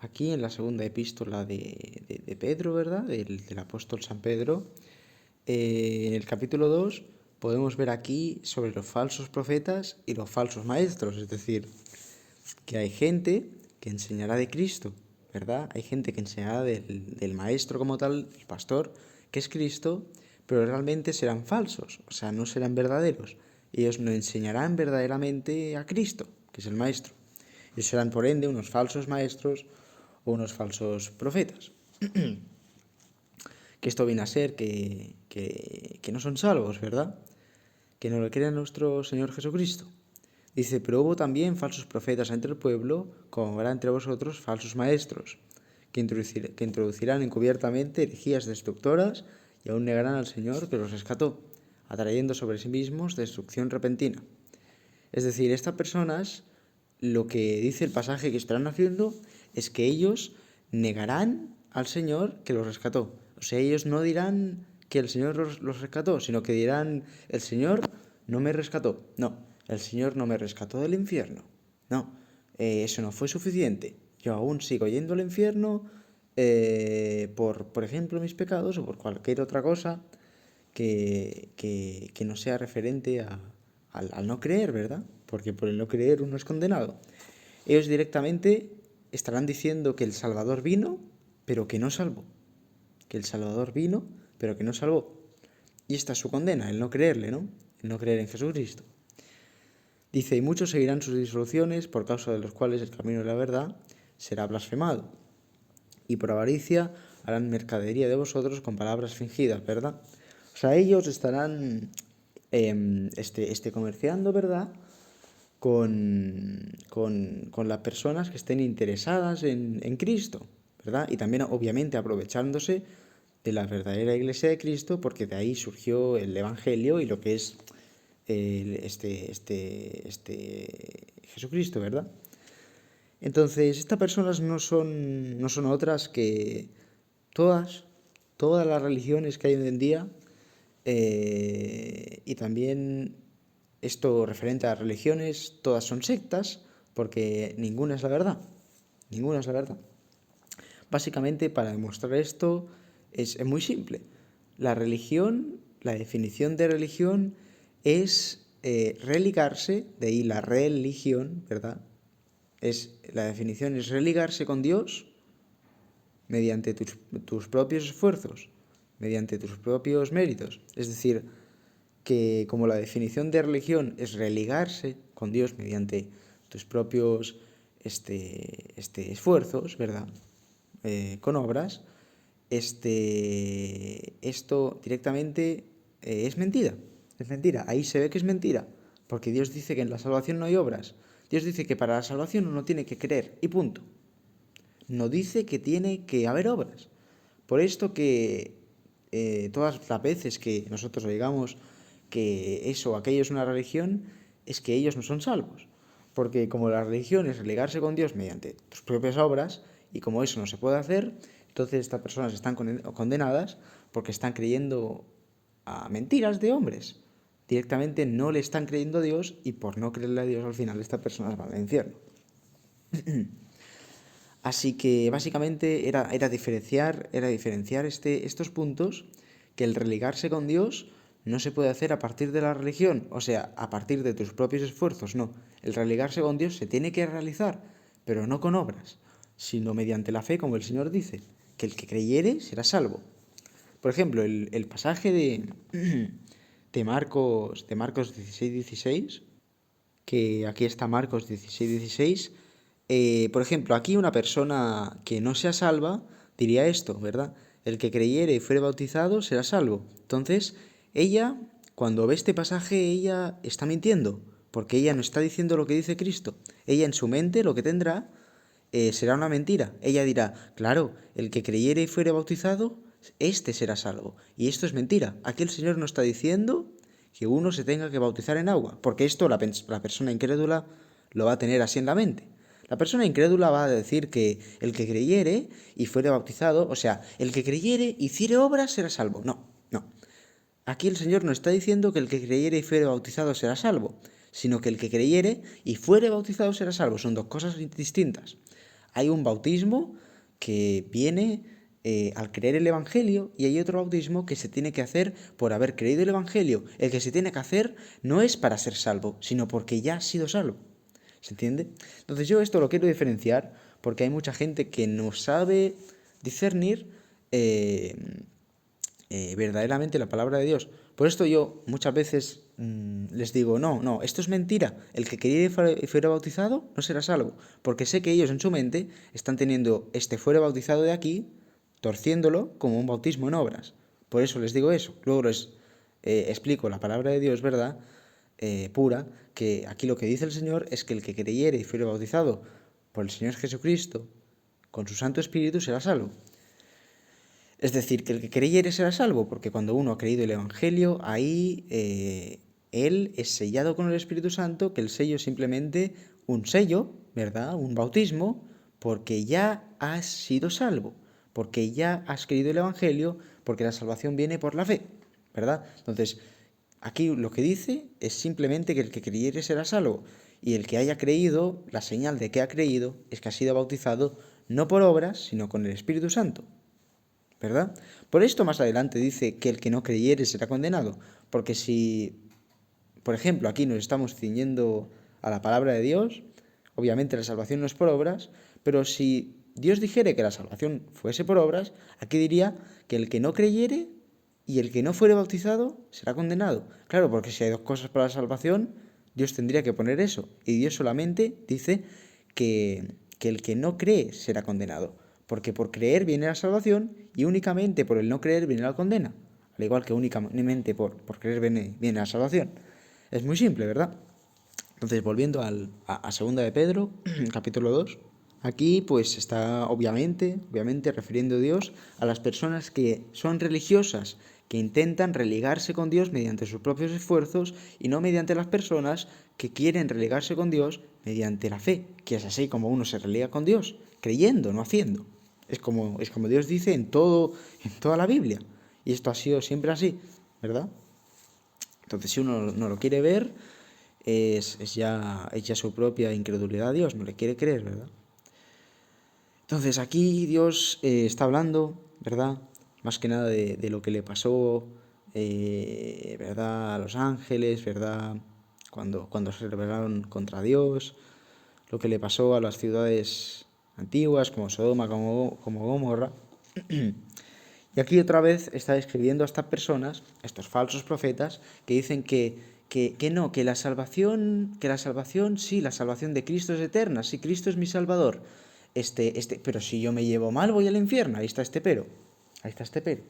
aquí en la segunda epístola de Pedro, ¿verdad? Del apóstol San Pedro, en el capítulo 2 podemos ver aquí sobre los falsos profetas y los falsos maestros, es decir, que hay gente que enseñará de Cristo, ¿verdad? Hay gente que enseñará del maestro como tal, el pastor, que es Cristo, pero realmente serán falsos, o sea, no serán verdaderos. Ellos no enseñarán verdaderamente a Cristo, que es el maestro. Ellos serán, por ende, unos falsos maestros o unos falsos profetas. Que esto viene a ser que no son salvos, ¿verdad? Que no le creen a nuestro Señor Jesucristo. Dice, pero hubo también falsos profetas entre el pueblo, como habrá entre vosotros falsos maestros, que introducirán encubiertamente herejías destructoras y aún negarán al Señor que los rescató, atrayendo sobre sí mismos destrucción repentina. Es decir, estas personas, lo que dice el pasaje que estarán haciendo es que ellos negarán al Señor que los rescató. O sea, ellos no dirán que el Señor los rescató, sino que dirán, el Señor no me rescató. No, el Señor no me rescató del infierno. No, eso no fue suficiente. Yo aún sigo yendo al infierno por ejemplo, mis pecados o por cualquier otra cosa que no sea referente al no creer, ¿verdad? Porque por el no creer uno es condenado. Ellos directamente estarán diciendo que el Salvador vino, pero que no salvó. Que el Salvador vino, pero que no salvó. Y esta es su condena, el no creerle, ¿no? El no creer en Jesucristo. Dice, y muchos seguirán sus disoluciones, por causa de los cuales el camino de la verdad será blasfemado. Y por avaricia harán mercadería de vosotros con palabras fingidas, ¿verdad? O sea, ellos estarán comerciando, ¿verdad? Con las personas que estén interesadas en Cristo, ¿verdad? Y también, obviamente, aprovechándose de la verdadera iglesia de Cristo, porque de ahí surgió el Evangelio y lo que es Jesucristo, ¿verdad? Entonces, estas personas no son otras que todas las religiones que hay hoy en día, y también esto referente a las religiones, todas son sectas, porque ninguna es la verdad. Ninguna es la verdad. Básicamente, para demostrar esto, es muy simple. La religión, la definición de religión es religarse, de ahí la religión, ¿verdad? La definición es religarse con Dios mediante tus propios esfuerzos, mediante tus propios méritos. Es decir, que como la definición de religión es religarse con Dios mediante tus propios esfuerzos, ¿verdad? Con obras, esto directamente es mentira. Es mentira. Ahí se ve que es mentira. Porque Dios dice que en la salvación no hay obras. Dios dice que para la salvación uno tiene que creer y punto. No dice que tiene que haber obras. Por esto que todas las veces que nosotros digamos que eso o aquello es una religión, es que ellos no son salvos. Porque como la religión es religarse con Dios mediante tus propias obras, y como eso no se puede hacer, entonces estas personas están condenadas porque están creyendo a mentiras de hombres. Directamente no le están creyendo a Dios y por no creerle a Dios al final estas personas van al infierno. Así que básicamente era diferenciar estos puntos, que el religarse con Dios no se puede hacer a partir de la religión, o sea, a partir de tus propios esfuerzos, no. El religarse con Dios se tiene que realizar, pero no con obras, sino mediante la fe, como el Señor dice, que el que creyere será salvo. Por ejemplo, el pasaje de Marcos 16:16, que aquí está Marcos 16:16. Por ejemplo, aquí una persona que no sea salva diría esto, ¿verdad? El que creyere y fuere bautizado será salvo. Entonces, ella, cuando ve este pasaje, ella está mintiendo, porque ella no está diciendo lo que dice Cristo. Ella en su mente lo que tendrá será una mentira. Ella dirá, claro, el que creyere y fuere bautizado, este será salvo. Y esto es mentira. Aquí el Señor no está diciendo que uno se tenga que bautizar en agua, porque esto la persona incrédula lo va a tener así en la mente. La persona incrédula va a decir que el que creyere y fuere bautizado, o sea, el que creyere y hiciere obras será salvo. No, no. Aquí el Señor no está diciendo que el que creyere y fuere bautizado será salvo, sino que el que creyere y fuere bautizado será salvo. Son dos cosas distintas. hay un bautismo que viene al creer el Evangelio y hay otro bautismo que se tiene que hacer por haber creído el Evangelio. El que se tiene que hacer no es para ser salvo, sino porque ya has sido salvo. ¿Se entiende? Entonces yo esto lo quiero diferenciar porque hay mucha gente que no sabe discernir verdaderamente la palabra de Dios. Por esto yo muchas veces les digo, no, esto es mentira. El que quería y fuera bautizado no será salvo. Porque sé que ellos en su mente están teniendo este fuera bautizado de aquí, torciéndolo como un bautismo en obras. Por eso les digo eso. Luego les explico la palabra de Dios, ¿verdad? Pura, que aquí lo que dice el Señor es que el que creyere y fuere bautizado por el Señor Jesucristo con su Santo Espíritu será salvo. Es decir, que el que creyere será salvo, porque cuando uno ha creído el Evangelio, ahí él es sellado con el Espíritu Santo, que el sello es simplemente un sello, ¿verdad? Un bautismo, porque ya has sido salvo, porque ya has creído el Evangelio, porque la salvación viene por la fe, ¿verdad? Entonces, aquí lo que dice es simplemente que el que creyere será salvo, y el que haya creído, la señal de que ha creído, es que ha sido bautizado no por obras, sino con el Espíritu Santo. ¿Verdad? Por esto más adelante dice que el que no creyere será condenado, porque si, por ejemplo, aquí nos estamos ciñendo a la palabra de Dios, obviamente la salvación no es por obras, pero si Dios dijere que la salvación fuese por obras, aquí diría que el que no creyere y el que no fuere bautizado será condenado. Claro, porque si hay dos cosas para la salvación, Dios tendría que poner eso, y Dios solamente dice que el que no cree será condenado, porque por creer viene la salvación y únicamente por el no creer viene la condena, al igual que únicamente por creer viene la salvación. Es muy simple, ¿verdad? Entonces, volviendo a segunda de Pedro, capítulo 2, aquí pues está obviamente refiriendo Dios a las personas que son religiosas, que intentan religarse con Dios mediante sus propios esfuerzos y no mediante las personas que quieren religarse con Dios mediante la fe, que es así como uno se religa con Dios, creyendo, no haciendo. Es como Dios dice en toda la Biblia. Y esto ha sido siempre así, ¿verdad? Entonces, si uno no lo quiere ver, es ya su propia incredulidad a Dios, no le quiere creer, ¿verdad? Entonces, aquí Dios está hablando, ¿verdad? Más que nada de lo que le pasó, ¿verdad? A los ángeles, ¿verdad? Cuando se rebelaron contra Dios, lo que le pasó a las ciudades antiguas, como Sodoma, como Gomorra. Y aquí otra vez está describiendo a estas personas, estos falsos profetas, que dicen que no, que la salvación, sí, la salvación de Cristo es eterna, sí, Cristo es mi Salvador. Pero si yo me llevo mal, voy al infierno. Ahí está este pero. Ahí está este pero.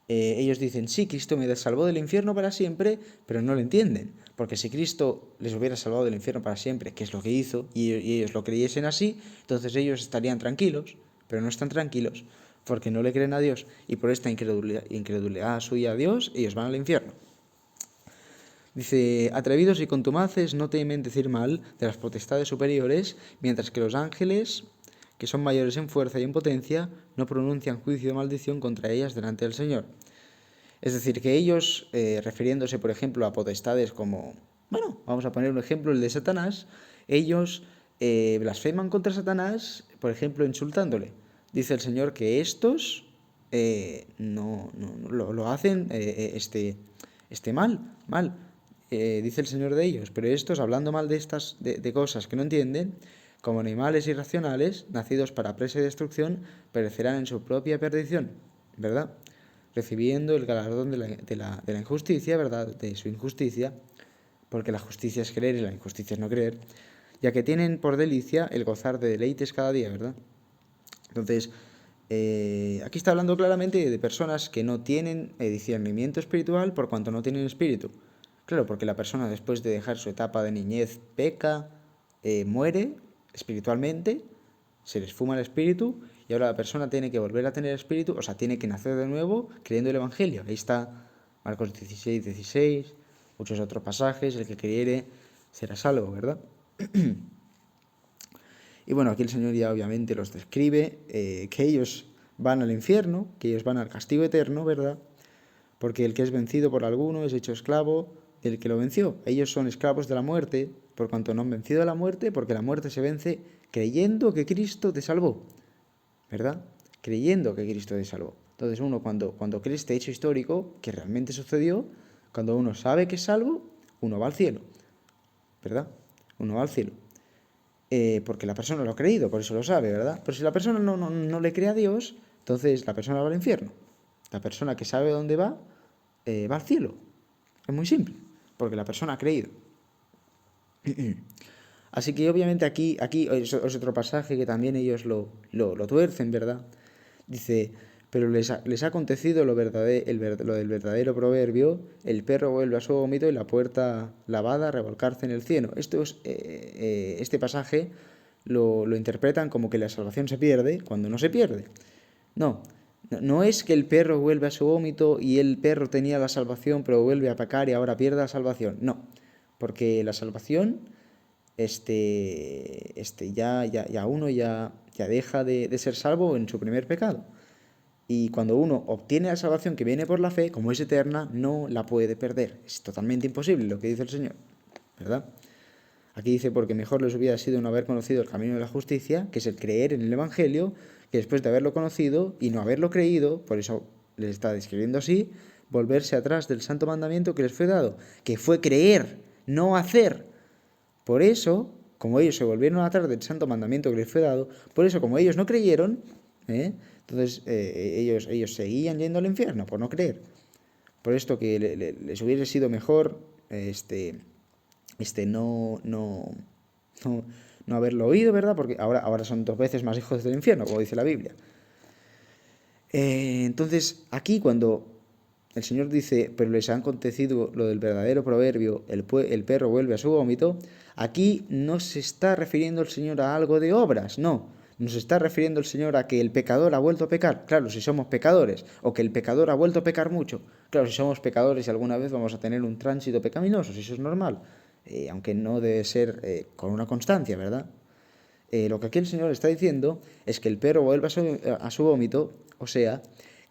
Ellos dicen, sí, Cristo me salvó del infierno para siempre, pero no lo entienden. Porque si Cristo les hubiera salvado del infierno para siempre, que es lo que hizo, y ellos lo creyesen así, entonces ellos estarían tranquilos, pero no están tranquilos, porque no le creen a Dios, y por esta incredulidad suya a Dios, ellos van al infierno. Dice, atrevidos y contumaces no temen decir mal de las potestades superiores, mientras que los ángeles, que son mayores en fuerza y en potencia, no pronuncian juicio de maldición contra ellas delante del Señor. Es decir, que ellos, refiriéndose, por ejemplo, a potestades como, bueno, vamos a poner un ejemplo, el de Satanás, ellos blasfeman contra Satanás, por ejemplo, insultándole. Dice el Señor que estos no lo hacen mal. Dice el Señor de ellos, pero estos, hablando mal de estas de cosas que no entienden, como animales irracionales, nacidos para presa y destrucción, perecerán en su propia perdición, ¿verdad? Recibiendo el galardón de la injusticia, ¿verdad? De su injusticia, porque la justicia es creer y la injusticia es no creer, ya que tienen por delicia el gozar de deleites cada día, ¿verdad? Entonces, aquí está hablando claramente de personas que no tienen discernimiento espiritual por cuanto no tienen espíritu. Claro, porque la persona después de dejar su etapa de niñez peca, muere espiritualmente, se les fuma el espíritu y ahora la persona tiene que volver a tener espíritu, o sea, tiene que nacer de nuevo creyendo el Evangelio. Ahí está Marcos 16, muchos otros pasajes, el que creyere será salvo, ¿verdad? Y bueno, aquí el Señor ya obviamente los describe, que ellos van al infierno, que ellos van al castigo eterno, ¿verdad? Porque el que es vencido por alguno es hecho esclavo del que lo venció. Ellos son esclavos de la muerte, por cuanto no han vencido a la muerte, porque la muerte se vence creyendo que Cristo te salvó, ¿verdad? Creyendo que Cristo te salvó. Entonces uno cuando cree este hecho histórico, que realmente sucedió, cuando uno sabe que es salvo, uno va al cielo, ¿verdad? Uno va al cielo. Porque la persona lo ha creído, por eso lo sabe, ¿verdad? Pero si la persona no le cree a Dios, entonces la persona va al infierno. La persona que sabe dónde va al cielo. Es muy simple, porque la persona ha creído. Así que obviamente aquí es otro pasaje que también ellos lo tuercen, ¿verdad? Dice, pero les ha acontecido lo del verdadero proverbio, el perro vuelve a su vómito y la puerta lavada a revolcarse en el cielo. Este pasaje lo interpretan como que la salvación se pierde cuando no se pierde. No es que el perro vuelve a su vómito y el perro tenía la salvación pero vuelve a pecar y ahora pierde la salvación. No, porque la salvación uno ya deja de ser salvo en su primer pecado. Y cuando uno obtiene la salvación que viene por la fe, como es eterna, no la puede perder. Es totalmente imposible lo que dice el Señor, ¿verdad? Aquí dice, porque mejor les hubiera sido no haber conocido el camino de la justicia, que es el creer en el Evangelio, que después de haberlo conocido y no haberlo creído, por eso les está describiendo así, volverse atrás del santo mandamiento que les fue dado, que fue creer, no hacer. Por eso, como ellos se volvieron atrás del santo mandamiento que les fue dado, por eso como ellos no creyeron, entonces ellos seguían yendo al infierno por no creer. Por esto que les hubiera sido mejor no haberlo oído, ¿verdad? Porque ahora son 2 veces más hijos del infierno, como dice la Biblia. Entonces, aquí cuando el Señor dice, pero les ha acontecido lo del verdadero proverbio, el perro vuelve a su vómito, aquí no se está refiriendo el Señor a algo de obras, no. Nos está refiriendo el Señor a que el pecador ha vuelto a pecar, claro, si somos pecadores, o que el pecador ha vuelto a pecar mucho, claro, si somos pecadores y alguna vez vamos a tener un tránsito pecaminoso, si eso es normal, aunque no debe ser con una constancia, ¿verdad? Lo que aquí el Señor está diciendo es que el perro vuelve a su vómito, o sea,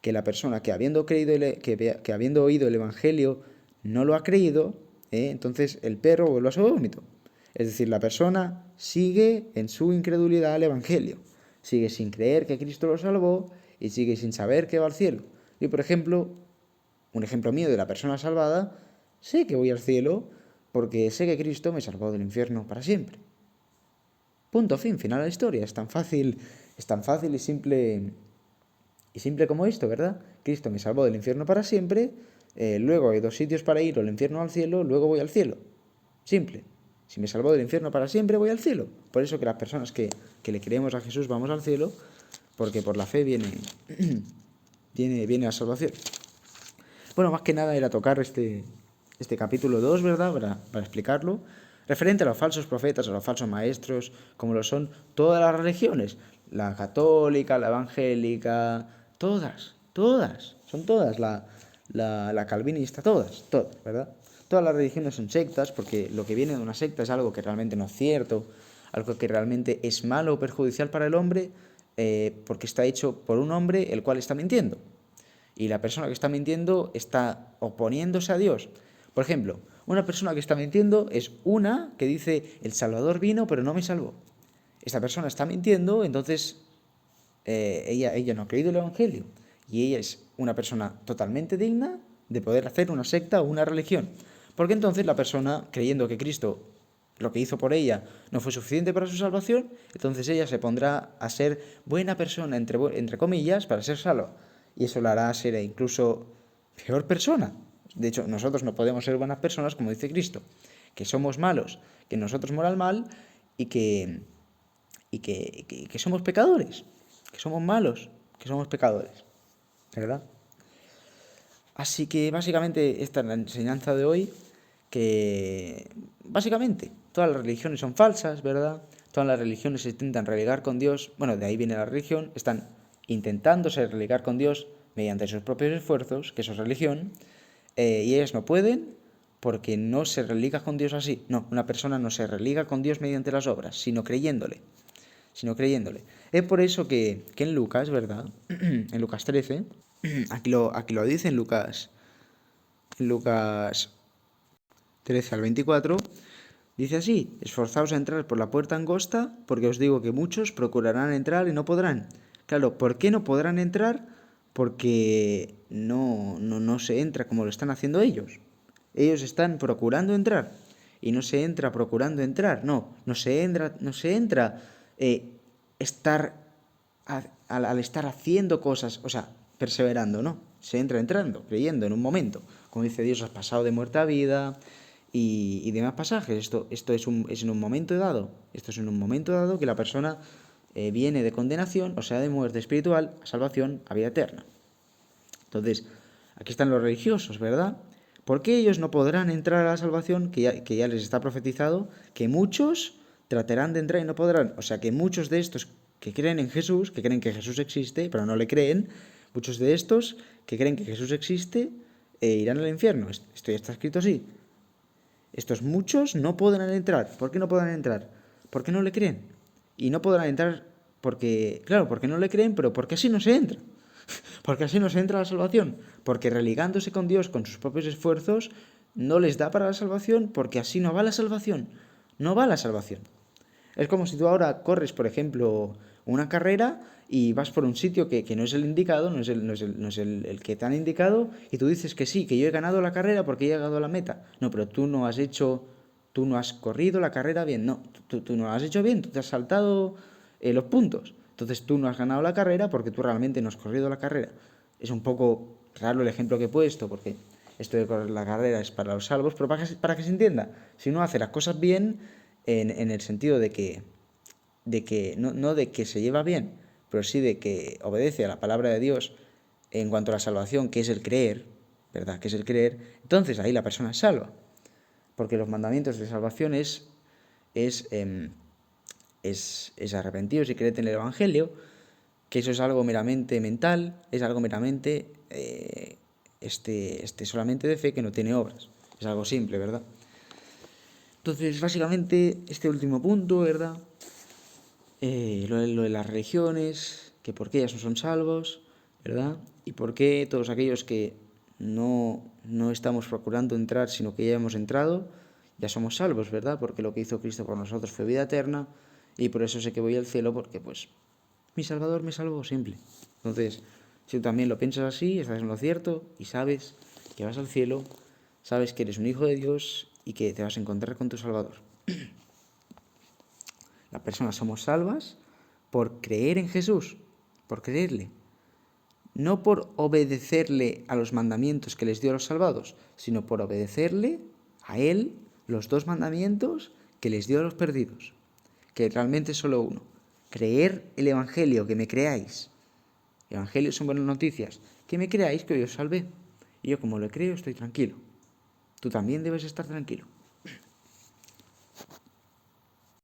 que la persona que habiendo oído el Evangelio no lo ha creído, entonces el perro vuelve a su vómito. Es decir, la persona sigue en su incredulidad al Evangelio, sigue sin creer que Cristo lo salvó y sigue sin saber que va al cielo. Yo, por ejemplo, un ejemplo mío de la persona salvada, sé que voy al cielo porque sé que Cristo me salvó del infierno para siempre. Punto, fin, final de la historia. Es tan fácil y simple como esto, ¿verdad? Cristo me salvó del infierno para siempre, luego hay 2 sitios para ir, o al infierno o al cielo, luego voy al cielo. Simple. Si me salvó del infierno para siempre, voy al cielo. Por eso que las personas que le creemos a Jesús vamos al cielo, porque por la fe viene la salvación. Bueno, más que nada era tocar este capítulo 2, ¿verdad? Para explicarlo. Referente a los falsos profetas, a los falsos maestros, como lo son todas las religiones. La católica, la evangélica, todas, son todas. La calvinista, todas, ¿verdad? Todas las religiones son sectas, porque lo que viene de una secta es algo que realmente no es cierto, algo que realmente es malo o perjudicial para el hombre, porque está hecho por un hombre el cual está mintiendo. Y la persona que está mintiendo está oponiéndose a Dios. Por ejemplo, una persona que está mintiendo es una que dice, el Salvador vino pero no me salvó. Esta persona está mintiendo, entonces ella no ha creído el Evangelio. Y ella es una persona totalmente digna de poder hacer una secta o una religión. Porque entonces la persona, creyendo que Cristo lo que hizo por ella no fue suficiente para su salvación, entonces ella se pondrá a ser buena persona, entre comillas, para ser salva. Y eso la hará ser incluso peor persona. De hecho, nosotros no podemos ser buenas personas, como dice Cristo, que somos malos, que nosotros moral mal y que somos pecadores, que somos malos, que somos pecadores, ¿verdad? Así que básicamente esta es la enseñanza de hoy, que básicamente todas las religiones son falsas, ¿verdad? Todas las religiones se intentan religar con Dios, bueno, de ahí viene la religión, están intentándose religar con Dios mediante sus propios esfuerzos, que eso es religión, y ellas no pueden porque no se religa con Dios así. No, una persona no se religa con Dios mediante las obras, sino creyéndole. Es por eso que en Lucas, ¿verdad? En Lucas 13, aquí lo dice en Lucas 13 al 24, Dice así: esforzaos a entrar por la puerta angosta, porque os digo que muchos procurarán entrar y no podrán. Claro, ¿por qué no podrán entrar? Porque no se entra como lo están haciendo ellos. Ellos están procurando entrar y no se entra procurando entrar. No se entra estar al estar haciendo cosas, o sea, perseverando, ¿no? Se entra entrando, creyendo en un momento. Como dice Dios, has pasado de muerte a vida y demás pasajes. Esto es en un momento dado. Esto es en un momento dado que la persona viene de condenación, o sea, de muerte espiritual, a salvación, a vida eterna. Entonces, aquí están los religiosos, ¿verdad? ¿Por qué ellos no podrán entrar a la salvación? Que ya les está profetizado, que muchos tratarán de entrar y no podrán. O sea, que muchos de estos que creen en Jesús, que creen que Jesús existe, pero no le creen, muchos de estos que creen que Jesús existe, irán al infierno. Esto ya está escrito así. Estos muchos no podrán entrar. ¿Por qué no podrán entrar? Porque no le creen. Y no podrán entrar porque, claro, porque no le creen, pero porque así no se entra. Porque así no se entra a la salvación. Porque religándose con Dios con sus propios esfuerzos no les da para la salvación, porque así no va la salvación. No va la salvación. Es como si tú ahora corres, por ejemplo, una carrera y vas por un sitio que no es el indicado, no es el que te han indicado, y tú dices que sí, que yo he ganado la carrera porque he llegado a la meta. No, pero tú no has corrido la carrera bien, no, tú no la has hecho bien, tú te has saltado los puntos. Entonces tú no has ganado la carrera porque tú realmente no has corrido la carrera. Es un poco raro el ejemplo que he puesto, porque esto de correr la carrera es para los salvos, pero para que se entienda, si uno hace las cosas bien, en el sentido de que no de que se lleva bien, pero sí de que obedece a la palabra de Dios en cuanto a la salvación, que es el creer, ¿verdad? Que es el creer, entonces ahí la persona es salva, porque los mandamientos de salvación es arrepentiros y creed en el Evangelio, que eso es algo meramente mental, es algo meramente solamente de fe, que no tiene obras. Es algo simple, ¿verdad? Entonces, básicamente, este último punto, ¿verdad? Lo de las religiones, que por qué ellas no son salvos, ¿verdad? Y por qué todos aquellos que no estamos procurando entrar, sino que ya hemos entrado, ya somos salvos, ¿verdad? Porque lo que hizo Cristo por nosotros fue vida eterna, y por eso sé que voy al cielo, porque pues mi Salvador me salvó, simple. Entonces, si tú también lo piensas así, estás en lo cierto y sabes que vas al cielo, sabes que eres un hijo de Dios y que te vas a encontrar con tu Salvador. Las personas somos salvas por creer en Jesús, por creerle. No por obedecerle a los mandamientos que les dio a los salvados, sino por obedecerle a Él los 2 mandamientos que les dio a los perdidos, que realmente es solo uno. Creer el Evangelio, que me creáis. El Evangelio son buenas noticias. Que me creáis que yo os salvé. Y yo como lo creo estoy tranquilo. Tú también debes estar tranquilo.